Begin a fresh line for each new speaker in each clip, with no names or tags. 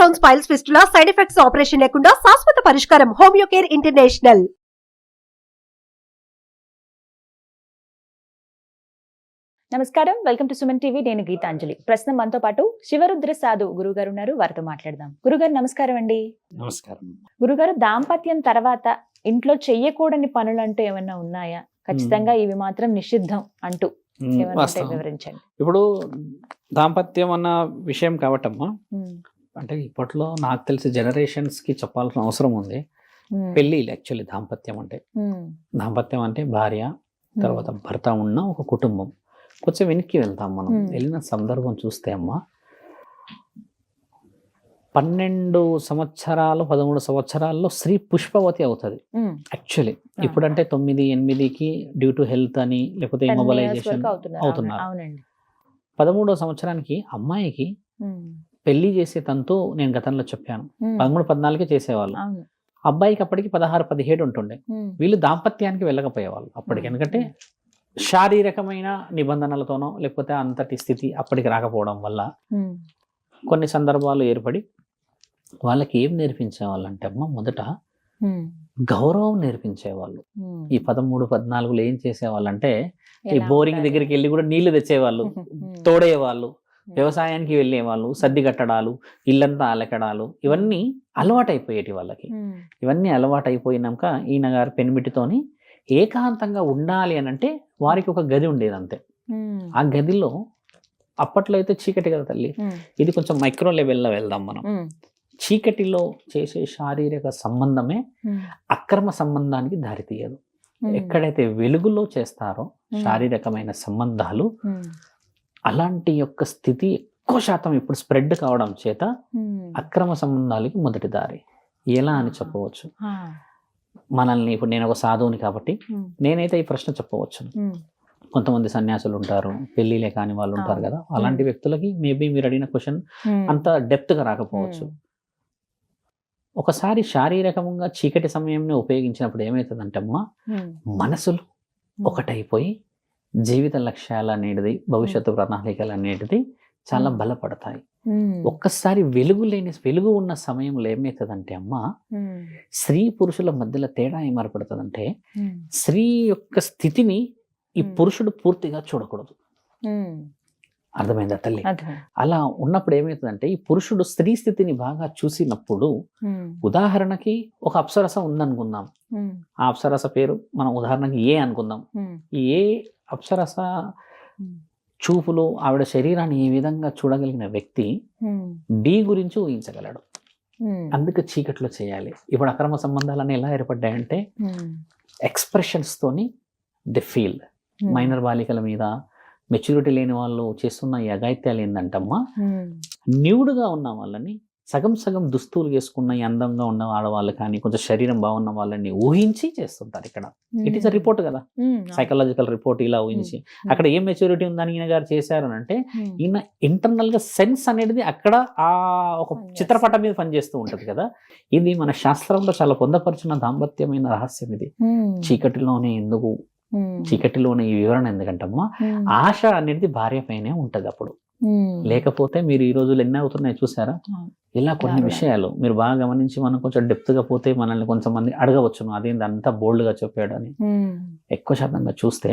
Stones, piles, fistula, side effects operation లేకుండా శాశ్వత పరిష్కారం. Homeo care international.
నమస్కారం, వెల్కమ్ టు సుమన్ టీవీ. నేను గీతాంజలి. ప్రస్తుతం మనతో పాటు శివరుద్ర సాధు గురుగారు ఉన్నారు. వారితో మాట్లాడదాం. గురుగారు నమస్కారం అండి.
నమస్కారం.
గురుగారు, దాంపత్యం తర్వాత ఇంట్లో చెయ్యకూడని పనులు అంటూ ఏమన్నా ఉన్నాయా? ఖచ్చితంగా ఇవి మాత్రం నిషిద్ధం అంటూ ఏమన్నా ఉంటే వివరించండి.
ఇప్పుడు దాంపత్యం అన్న విషయం కాబట్టమ్మా, అంటే ఇప్పట్లో నాకు తెలిసి జనరేషన్స్ కి చెప్పాల్సిన అవసరం ఉంది. పెళ్లి యాక్చువల్లీ దాంపత్యం అంటే భార్య తర్వాత భర్త ఉన్న ఒక కుటుంబం. కొంచెం వెనక్కి వెళ్తాం మనం. వెళ్ళిన సందర్భం చూస్తే అమ్మా, 12 సంవత్సరాలు 13 సంవత్సరాల్లో స్త్రీ పుష్పవతి అవుతుంది యాక్చువల్లీ. ఇప్పుడంటే 9, 8కి డ్యూ టు హెల్త్ అని లేకపోతే మొబైలైజేషన్ అవుతున్నారు. 13వ సంవత్సరానికి అమ్మాయికి పెళ్లి చేసే తంతు నేను గతంలో చెప్పాను. 13, 14కే చేసేవాళ్ళు. అబ్బాయికి అప్పటికి 16, 17 ఉంటుండే. వీళ్ళు దాంపత్యానికి వెళ్ళకపోయేవాళ్ళు అప్పటికి. ఎందుకంటే శారీరకమైన నిబంధనలతోనో లేకపోతే అంతటి స్థితి అప్పటికి రాకపోవడం వల్ల కొన్ని సందర్భాలు ఏర్పడి వాళ్ళకి ఏం నేర్పించేవాళ్ళు అంటే అమ్మ, మొదట గౌరవం నేర్పించేవాళ్ళు. ఈ 13, 14లో ఏం చేసేవాళ్ళంటే ఈ బోరింగ్ దగ్గరికి వెళ్ళి కూడా నీళ్లు తెచ్చేవాళ్ళు, తోడేవాళ్ళు, వ్యవసాయానికి వెళ్ళేవాళ్ళు, సర్ది కట్టడాలు, ఇల్లంతా అలకడాలు, ఇవన్నీ అలవాటైపోయేటి వాళ్ళకి. ఇవన్నీ అలవాటైపోయినాక ఈయన గారు పెనిమిటితోని ఏకాంతంగా ఉండాలి అని అంటే వారికి ఒక గది ఉండేది అంతే. ఆ గదిలో అప్పట్లో అయితే చీకటి కదా తల్లి, ఇది కొంచెం మైక్రో లెవెల్లో వెళ్దాం మనం. చీకటిలో చేసే శారీరక సంబంధమే అక్రమ సంబంధానికి దారితీయదు. ఎక్కడైతే వెలుగులో చేస్తారో శారీరకమైన సంబంధాలు, అలాంటి యొక్క స్థితి ఎక్కువ శాతం ఇప్పుడు స్ప్రెడ్ కావడం చేత అక్రమ సంబంధాలకి మొదటి దారి. ఎలా అని చెప్పవచ్చు, మనల్ని ఇప్పుడు నేను ఒక సాధువుని కాబట్టి నేనైతే ఈ ప్రశ్న చెప్పవచ్చు. కొంతమంది సన్యాసులు ఉంటారు, పెళ్లిలే కాని వాళ్ళు ఉంటారు కదా, అలాంటి వ్యక్తులకి మేబీ మీరు అడిగిన క్వశ్చన్ అంత డెప్త్ గా రాకపోవచ్చు. ఒకసారి శారీరకంగా చీకటి సమయంని ఉపయోగించినప్పుడు ఏమవుతుందంటే అమ్మా, మనసులు ఒకటైపోయి జీవిత లక్ష్యాలు అనేది, భవిష్యత్తు ప్రణాళికలు అనేది చాలా బలపడతాయి. ఒక్కసారి వెలుగు ఉన్న సమయంలో ఏమవుతుందంటే అమ్మ, స్త్రీ పురుషుల మధ్యలో తేడా ఏం ఏర్పడుతుందంటే, స్త్రీ యొక్క స్థితిని ఈ పురుషుడు పూర్తిగా చూడకూడదు. అర్థమైందా తల్లి? అలా ఉన్నప్పుడు ఏమవుతుందంటే, ఈ పురుషుడు స్త్రీ స్థితిని బాగా చూసినప్పుడు, ఉదాహరణకి ఒక అప్సరస ఉందనుకుందాం. ఆ అప్సరస పేరు మనం ఉదాహరణకి ఏ అనుకుందాం. ఈ ఏ అప్సరస చూపులు, ఆవిడ శరీరాన్ని ఈ విధంగా చూడగలిగిన వ్యక్తి బి గురించి ఊహించగలడు. అందుకు చీకట్లో చేయాలి. ఇప్పుడు అక్రమ సంబంధాలన్నీ ఎలా ఏర్పడ్డాయంటే ఎక్స్ప్రెషన్స్ తోని ది ఫీల్. మైనర్ బాలికల మీద మెచ్యూరిటీ లేని వాళ్ళు చేస్తున్న ఈ అఘాయిత్యాలు ఏంటంటమ్మా, న్యూడ్గా ఉన్న వాళ్ళని, సగం సగం దుస్తులు వేసుకున్న ఈ అందంగా ఉన్న ఆడవాళ్ళు కానీ కొంచెం శరీరం బాగున్న వాళ్ళని ఊహించి చేస్తుంటారు. ఇక్కడ ఇట్ ఈస్ అ రిపోర్ట్ కదా, సైకలాజికల్ రిపోర్ట్. ఇలా ఊహించి అక్కడ ఏం మెచ్యూరిటీ ఉందని ఈయన గారు చేశారు అని అంటే, ఈయన ఇంటర్నల్ గా సెన్స్ అనేది అక్కడ ఆ ఒక చిత్రపటం మీద పనిచేస్తూ ఉంటది కదా. ఇది మన శాస్త్రంలో చాలా పొందపరిచిన దాంపత్యమైన రహస్యం. ఇది చీకటిలోనే ఈ వివరణ ఎందుకంటమ్మా, ఆశ అనేది భార్య పైనే ఉంటది అప్పుడు. లేకపోతే మీరు ఈ రోజులు ఎన్ని అవుతున్నాయి చూసారా? ఇలా కొన్ని విషయాలు మీరు బాగా గమనించి మనం కొంచెం డెప్త్ గా పోతే మనల్ని కొంతమంది అడగవచ్చును, అదేంటి అంతా బోల్డ్ గా చెప్పాడు అని. ఎక్కువ శాతంగా చూస్తే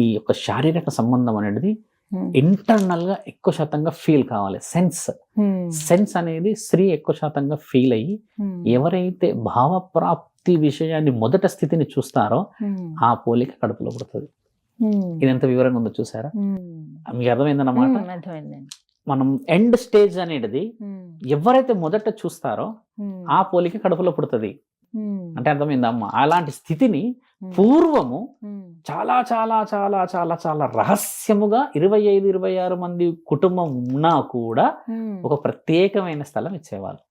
ఈ యొక్క శారీరక సంబంధం అనేది ఇంటర్నల్ గా ఎక్కువ శాతంగా ఫీల్ కావాలి. సెన్స్ అనేది స్త్రీ ఎక్కువ శాతంగా ఫీల్ అయ్యి, ఎవరైతే భావప్రాప్తి విషయాన్ని మొదట స్థితిని చూస్తారో ఆ పోలిక కడుపులో పుడుతుంది. ఇది ఎంత వివరంగా ఉందో చూసారా? మీకు అర్థమైందన్నమాట. మనం ఎండ్ స్టేజ్ అనేది ఎవరైతే మొదట చూస్తారో ఆ పోలిక కడుపులో పుడుతుంది అంటే అర్థమైందా అమ్మ? అలాంటి స్థితిని పూర్వము చాలా చాలా చాలా చాలా చాలా రహస్యముగా 25, 26 మంది కుటుంబం ఉన్నా కూడా ఒక ప్రత్యేకమైన స్థలం ఇచ్చేవాళ్ళు.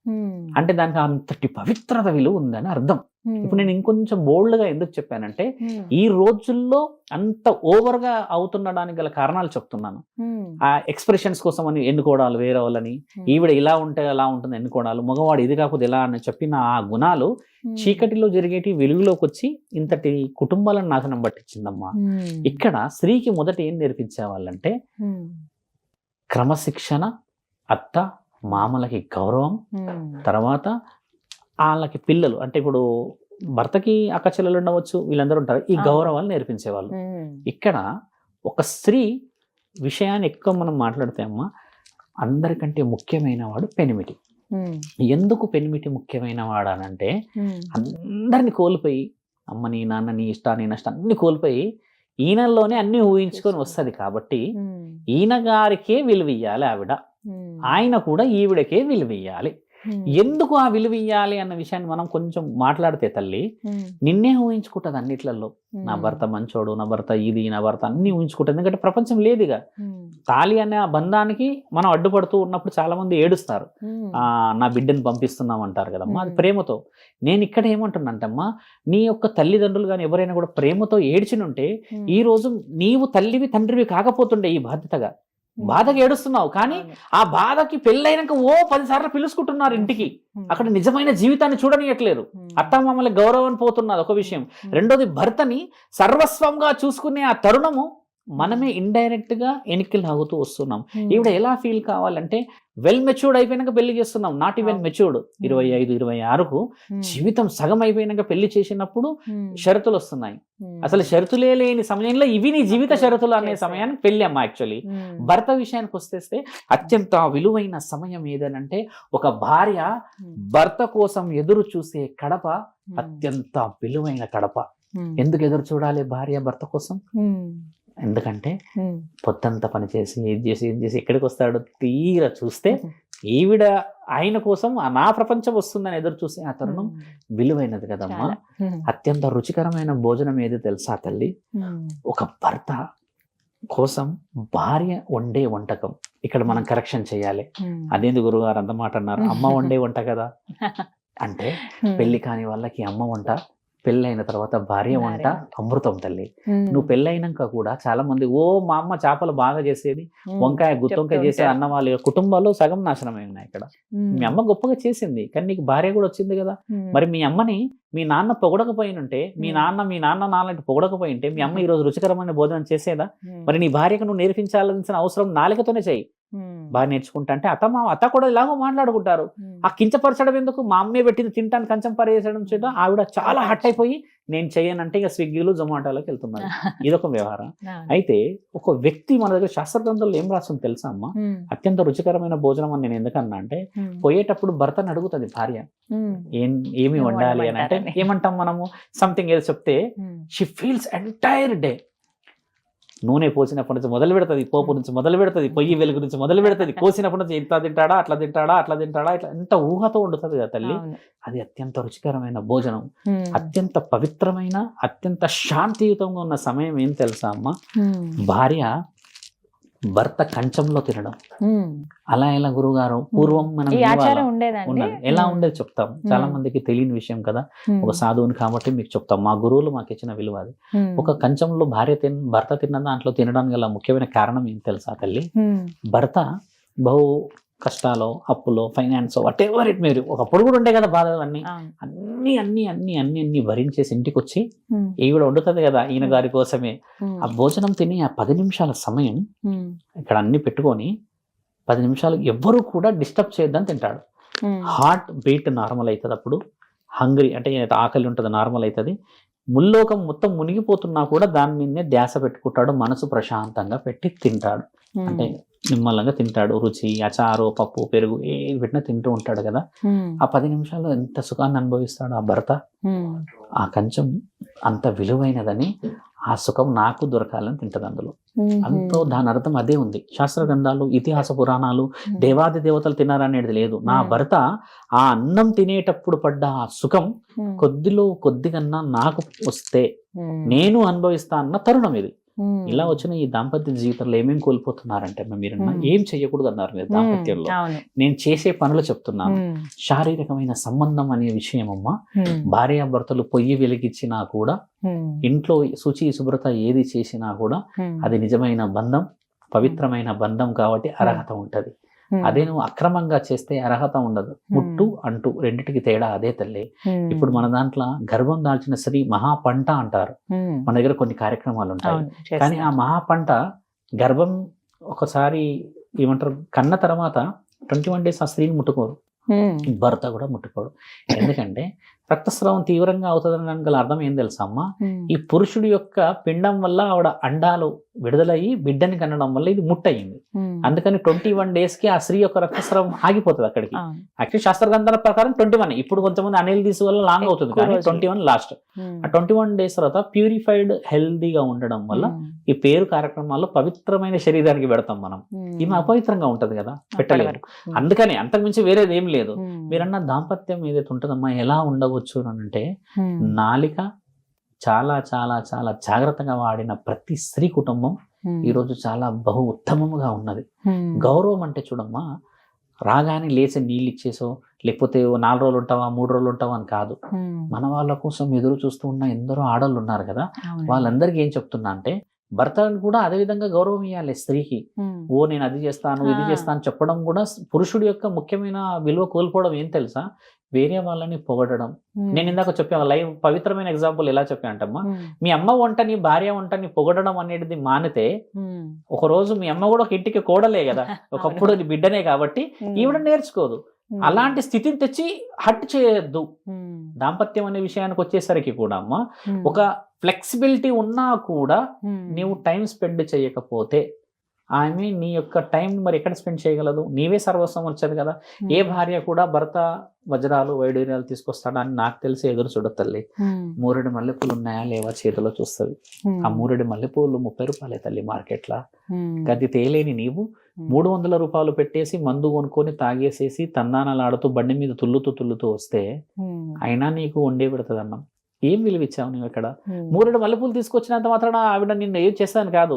అంటే దానికి అంతటి పవిత్రత విలువ ఉందని అర్థం. ఇప్పుడు నేను ఇంకొంచెం బోల్డ్ గా ఎందుకు చెప్పానంటే, ఈ రోజుల్లో అంత ఓవర్ గా అవుతుండడానికి గల కారణాలు చెప్తున్నాను. ఆ ఎక్స్ప్రెషన్స్ కోసం అని ఎన్నుకోవడాలు, వేరే వాళ్ళని, ఈవిడ ఇలా ఉంటే అలా ఉంటుంది ఎన్నుకోవడాలు, మగవాడు ఇది కాకపోతే ఎలా అని చెప్పిన ఆ గుణాలు చీకటిలో జరిగేటి వెలుగులోకి వచ్చి ఇంతటి కుటుంబాలను నాశనం పట్టించిందమ్మా. ఇక్కడ స్త్రీకి మొదట ఏం నేర్పించేవాళ్ళంటే క్రమశిక్షణ, అత్త, మామలకి గౌరవం, తర్వాత వాళ్ళకి పిల్లలు అంటే ఇప్పుడు భర్తకి అక్క చెల్లెలు ఉండవచ్చు, వీళ్ళందరూ ఉంటారు, ఈ గౌరవాలు నేర్పించేవాళ్ళు. ఇక్కడ ఒక స్త్రీ విషయాన్ని ఎక్కువ మనం మాట్లాడితే అమ్మ, అందరికంటే ముఖ్యమైన వాడు పెనిమిటి. ఎందుకు పెనిమిటి ముఖ్యమైన వాడానంటే అందరిని కోల్పోయి, అమ్మని నాన్నని ఇష్టాన్ని నష్టాన్ని అన్ని కోల్పోయి ఈయనలోనే అన్ని ఊహించుకొని వస్తుంది కాబట్టి ఈయన గారికే విలువ ఇయ్యాలి ఆవిడ, ఆయన కూడా ఈవిడకే విలువ ఇయ్యాలి. ఎందుకు ఆ విలువ ఇయ్యాలి అన్న విషయాన్ని మనం కొంచెం మాట్లాడితే తల్లి నిన్నే ఊహించుకుంటుంది అన్నిట్లలో. నా భర్త మంచోడు, నా భర్త ఇది, నా భర్త అన్ని ఊహించుకుంటుంది. ఎందుకంటే ప్రపంచం లేదుగా. తాళి అనే ఆ బంధానికి మనం అడ్డుపడుతూ ఉన్నప్పుడు చాలా మంది ఏడుస్తారు, నా బిడ్డని పంపిస్తున్నాం అంటారు కదమ్మా, అది ప్రేమతో. నేను ఇక్కడ ఏమంటున్నాంటమ్మా, నీ యొక్క తల్లిదండ్రులు కానీ ఎవరైనా కూడా ప్రేమతో ఏడ్చినుంటే ఈ రోజు నీవు తల్లివి తండ్రివి కాకపోతుండే ఈ బాధ్యతగా. బాధకి ఏడుస్తున్నావు కానీ ఆ బాధకి పెళ్ళైనాక 10 సార్లు పిలుచుకుంటున్నారు ఇంటికి, అక్కడ నిజమైన జీవితాన్ని చూడనియట్లేదు. అత్తమామల గౌరవం పోతున్నది ఒక విషయం. రెండోది భర్తని సర్వస్వంగా చూసుకునే ఆ తరుణము మనమే ఇండైరెక్ట్ గా ఎన్నికలు లాగుతూ వస్తున్నాం. ఈవిడ ఎలా ఫీల్ కావాలంటే వెల్ మెచ్యూర్డ్ అయిపోయినాక పెళ్లి చేస్తున్నాం, నాట్ ఈవెన్ మెచ్యూర్డ్. 25-26కు జీవితం సగం అయిపోయినాక పెళ్లి చేసినప్పుడు షరతులు వస్తున్నాయి. అసలు షరతులే లేని సమయంలో ఇవి నీ జీవిత షరతులు అనే సమయానికి పెళ్లి అమ్మ. యాక్చువల్లీ భర్త విషయానికి వస్తే అత్యంత విలువైన సమయం ఏదనంటే ఒక భార్య భర్త కోసం ఎదురు చూసే కడప అత్యంత విలువైన కడప. ఎందుకు ఎదురు చూడాలి భార్య భర్త కోసం? ఎందుకంటే పొద్దంతా పని చేసి ఏం చేసి ఎక్కడికి వస్తాడు, తీరా చూస్తే ఈవిడ ఆయన కోసం నా ప్రపంచం వస్తుందని ఎదురు చూసే ఆ తరుణం విలువైనది కదమ్మా. అత్యంత రుచికరమైన భోజనం ఏది తెలుసా తల్లి? ఒక భర్త కోసం భార్య వండే వంటకం. ఇక్కడ మనం కరెక్షన్ చేయాలి. అదేంది గురుగారు అంత మాట అన్నారు? అమ్మ వండే వంట కదా అంటే పెళ్లి కాని వాళ్ళకి అమ్మ వంట, పెళ్ళైన తర్వాత భార్య వంట అమృతం తల్లి. నువ్వు పెళ్ళైనాక కూడా చాలా మంది మా అమ్మ చేపలు బాగా చేసేది, వంకాయ గుత్తొంకాయ చేసే అన్న వాళ్ళ కుటుంబాల్లో సగం నాశనమై ఉన్నాయి. ఇక్కడ మీ అమ్మ గొప్పగా చేసింది కానీ నీకు భార్య కూడా వచ్చింది కదా. మరి మీ అమ్మని మీ నాన్న పొగడకపోయినుంటే, మీ నాన్న పొగడకపోయింటే మీ అమ్మ ఈ రోజు రుచికరమైన భోజనం చేసేదా? మరి నీ భార్యకు నువ్వు నేర్పించాల్సిన అవసరం నాలుకతోనే చెయ్యి. బాగా నేర్చుకుంటా అంటే అత్త కూడా ఇలాగో మాట్లాడుకుంటారు. ఆ కించపరచడం ఎందుకు? మా అమ్మే పెట్టింది తింటాను కంచం పరేసడం చేయడం. ఆవిడ చాలా హట్ అయిపోయి నేను చెయ్యనంటే ఇక స్విగ్గీలు జొమాటోలోకి వెళ్తున్నారు. ఇదొక వ్యవహారం. అయితే ఒక వ్యక్తి మన దగ్గర శాస్త్ర గ్రంథంలో ఏం రాస్తుంది తెలుసా అమ్మ? అత్యంత రుచికరమైన భోజనం అని నేను ఎందుకన్నా అంటే, పోయేటప్పుడు భర్తను అడుగుతుంది భార్య ఏమి వండాలి అని అంటే ఏమంటాం మనము? సంథింగ్ ఏదో చెప్తే షీ ఫీల్స్ ఎంటైర్ డే. నూనె పోసినప్పటి నుంచి మొదలు పెడుతుంది, పోపు నుంచి మొదలు పెడుతుంది, పొయ్యి వెలుగు నుంచి మొదలు పెడుతుంది, కోసినప్పటి నుంచి ఇంత తింటాడా అట్లా తింటాడా ఇట్లా ఎంత ఊహతో వండుతుంది కదా తల్లి. అది అత్యంత రుచికరమైన భోజనం. అత్యంత పవిత్రమైన అత్యంత శాంతియుతంగా ఉన్న సమయం ఏం తెలుసా అమ్మ? భార్య భర్త కంచంలో తినడం. అలా ఎలా గురుగారు? పూర్వం మనం ఎలా ఉండేది చెప్తాం. చాలా మందికి తెలియని విషయం కదా, ఒక సాధువుని కాబట్టి మీకు చెప్తాం. మా గురువులు మాకు ఇచ్చిన విలువ అది. ఒక కంచంలో భర్త తిన్న దాంట్లో తినడానికి గల ముఖ్యమైన కారణం ఏం తెలుసా తల్లి? భర్త బహు కష్టాలు, అప్పులో, ఫైనాన్స్, వాట్ ఎవర్ ఇట్ మీరు ఒకప్పుడు కూడా ఉండే కదా బాధలు అన్ని భరించేసి ఇంటికి వచ్చి ఈవిడ వండుతుంది కదా ఈయన గారి కోసమే. ఆ భోజనం తిని ఆ 10 నిమిషాల సమయం ఇక్కడ అన్ని పెట్టుకొని 10 నిమిషాలు ఎవ్వరూ కూడా డిస్టర్బ్ చేయొద్దని తింటాడు. హార్ట్ బీట్ నార్మల్ అవుతుంది. అప్పుడు హంగ్రీ అంటే ఆకలి ఉంటుంది, నార్మల్ అవుతుంది. ముల్లోకం మొత్తం మునిగిపోతున్నా కూడా దాని మీదనే ధ్యాస పెట్టుకుంటాడు, మనసు ప్రశాంతంగా పెట్టి తింటాడు. అంటే నిమ్మలంగా తింటాడు. రుచి, అచారు, పప్పు, పెరుగు ఏది పెట్టినా తింటూ ఉంటాడు కదా. ఆ 10 నిమిషాల్లో ఎంత సుఖాన్ని అనుభవిస్తాడు ఆ భర్త. ఆ కంచం అంత విలువైనదని, ఆ సుఖం నాకు దొరకాలని తింటది అందులో. అంతో దాని అర్థం అదే ఉంది. శాస్త్ర గ్రంథాలు, ఇతిహాస పురాణాలు దేవాది దేవతలు తిన్నారనేది లేదు. నా భర్త ఆ అన్నం తినేటప్పుడు పడ్డ ఆ సుఖం కొద్దిగన్నా నాకు వస్తే నేను అనుభవిస్తా అన్న తరుణం ఇది. ఇలా వచ్చిన ఈ దాంపత్య జీవితంలో ఏమేమి కోల్పోతున్నారంటే మీరు ఏం చెయ్యకూడదు అన్నారు మీరు దాంపత్యంలో. నేను చేసే పనులు చెప్తున్నాను. శారీరకమైన సంబంధం అనే విషయం అమ్మ, భార్యాభర్తలు పొయ్యి వెలిగించినా కూడా, ఇంట్లో శుచి శుభ్రత ఏది చేసినా కూడా అది నిజమైన బంధం, పవిత్రమైన బంధం కాబట్టి అర్హత ఉంటది. అదే నువ్వు అక్రమంగా చేస్తే అర్హత ఉండదు. ముట్టు అంటూ రెండిటికి తేడా అదే తల్లి. ఇప్పుడు మన దాంట్లో గర్భం దాల్చిన స్త్రీ మహాపంట అంటారు. మన దగ్గర కొన్ని కార్యక్రమాలు ఉంటాయి. కానీ ఆ మహాపంట గర్భం ఒకసారి ఏమంటారు కన్న తర్వాత 21 days ఆ స్త్రీని ముట్టుకోరు, భర్త కూడా ముట్టుకోడు. ఎందుకంటే రక్తస్రావం తీవ్రంగా అవుతుందని గల అర్థం ఏం తెలుసా అమ్మా, ఈ పురుషుడి యొక్క పిండం వల్ల ఆవిడ అండాలు విడుదలయ్యి బిడ్డని కనడం వల్ల ఇది ముట్టయింది. అందుకని 21 days కి ఆ స్త్రీ యొక్క రక్తస్రావం ఆగిపోతుంది అక్కడికి. యాక్చువల్లీ శాస్త్ర గ్రంథాల ప్రకారం 21, ఇప్పుడు కొంతమంది అనిల్ తీసు వల్ల లాంగ్ అవుతుంది కానీ 21 లాస్ట్. ఆ 21 days తర్వాత ప్యూరిఫైడ్ హెల్దీగా ఉండడం వల్ల ఈ పేరు కార్యక్రమాల్లో పవిత్రమైన శరీరానికి పెడతాం మనం. ఈమె అపవిత్రంగా ఉంటది కదా, పెట్టలేదు. అందుకని అంతకుమించి వేరేది ఏం లేదు. మీరన్న దాంపత్యం ఏదైతే ఉంటుందమ్మా ఎలా ఉండవచ్చు అని అంటే, నాలిక చాలా చాలా చాలా జాగ్రత్తగా వాడిన ప్రతి స్త్రీ కుటుంబం ఈరోజు చాలా బహు ఉత్తమముగా ఉన్నది. గౌరవం అంటే చూడమ్మా, రాగానే లేచి నీళ్ళు ఇచ్చేసో లేకపోతే 4 రోజులు ఉంటావా 3 రోజులు ఉంటావా అని కాదు. మన వాళ్ళ కోసం ఎదురు చూస్తూ ఉన్న ఎందరో ఆడళ్ళు ఉన్నారు కదా, వాళ్ళందరికీ ఏం చెప్తున్నా అంటే, భర్తను కూడా అదే విధంగా గౌరవం ఇవ్వాలి స్త్రీకి. ఓ నేను అది చేస్తాను ఇది చేస్తాను చెప్పడం కూడా పురుషుడి యొక్క ముఖ్యమైన విలువ కోల్పోవడం ఏం తెలుసా, వేరే వాళ్ళని పొగడడం. నేను ఇందాక చెప్పాను లైవ్ పవిత్రమైన ఎగ్జాంపుల్ ఎలా చెప్పానంటమ్మా, మీ అమ్మ వంటని భార్య వంటని పొగడడం అనేది మానితే, ఒక రోజు మీ అమ్మ కూడా ఒక ఇంటికి కోడలే కదా, ఒకప్పుడు అది బిడ్డనే కాబట్టి ఈవిడ నేర్చుకోదు. అలాంటి స్థితిని తెచ్చి హట్ చేయొద్దు. దాంపత్యం అనే విషయానికి వచ్చేసరికి కూడా అమ్మా, ఒక ఫ్లెక్సిబిలిటీ ఉన్నా కూడా నీవు టైం స్పెండ్ చేయకపోతే ఆమె నీ యొక్క టైం మరి ఎక్కడ స్పెండ్ చేయగలదు? నీవే సర్వస్వం వచ్చేది కదా. ఏ భార్య కూడా భర్త వజ్రాలు వైడూర్యాలు తీసుకొస్తాడని నాకు తెలిసి ఎదురు చూడదు తల్లి. 3 మల్లెపూలు ఉన్నాయా లేవా చేతిలో చూస్తుంది. ఆ 3 మల్లెపూలు 30 రూపాయలే తల్లి మార్కెట్లో. గది తేలేని నీవు 300 రూపాయలు పెట్టేసి మందు కొనుక్కొని తాగేసేసి తందానాలాడుతూ బండి మీద తుల్లుతూ వస్తే అయినా నీకు వండే పెడుతుంది అన్నం. ఏం విలువిచ్చావు నువ్వు ఇక్కడ? 3 మల్లెపూలు తీసుకొచ్చినంత మాత్రాన ఆవిడ నిన్ను ఏం చేస్తాను కాదు,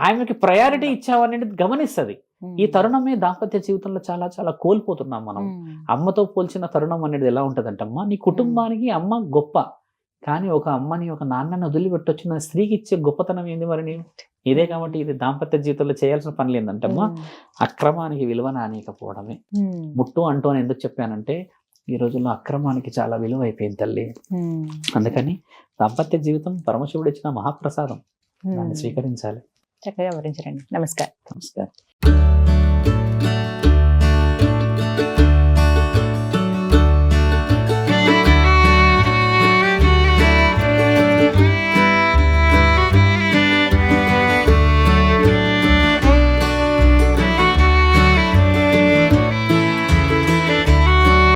ఆమెకి ప్రయారిటీ ఇచ్చావు అనేది గమనిస్తుంది. ఈ తరుణమే దాంపత్య జీవితంలో చాలా చాలా కోల్పోతున్నాం మనం. అమ్మతో పోల్చిన తరుణం అనేది ఎలా ఉంటదంటే, అమ్మ నీ కుటుంబానికి అమ్మ గొప్ప, కానీ ఒక అమ్మని ఒక నాన్నని వదిలిపెట్టొచ్చిన స్త్రీకి ఇచ్చే గొప్పతనం ఏంది మరి నీవు? ఇదే కాబట్టి ఇది దాంపత్య జీవితంలో చేయాల్సిన పనులు ఏంటంటమ్మా, అక్రమానికి విలువ నానీకపోవడమే. ముట్టు అంటూ అని ఎందుకు చెప్పానంటే, ఈ రోజుల్లో అక్రమానికి చాలా విలువ అయిపోయింది తల్లి. అందుకని దాంపత్య జీవితం పరమశివుడు ఇచ్చిన మహాప్రసాదం, దాన్ని స్వీకరించాలి.
చక్కగా వివరించండి. నమస్కారం.
నమస్కారం.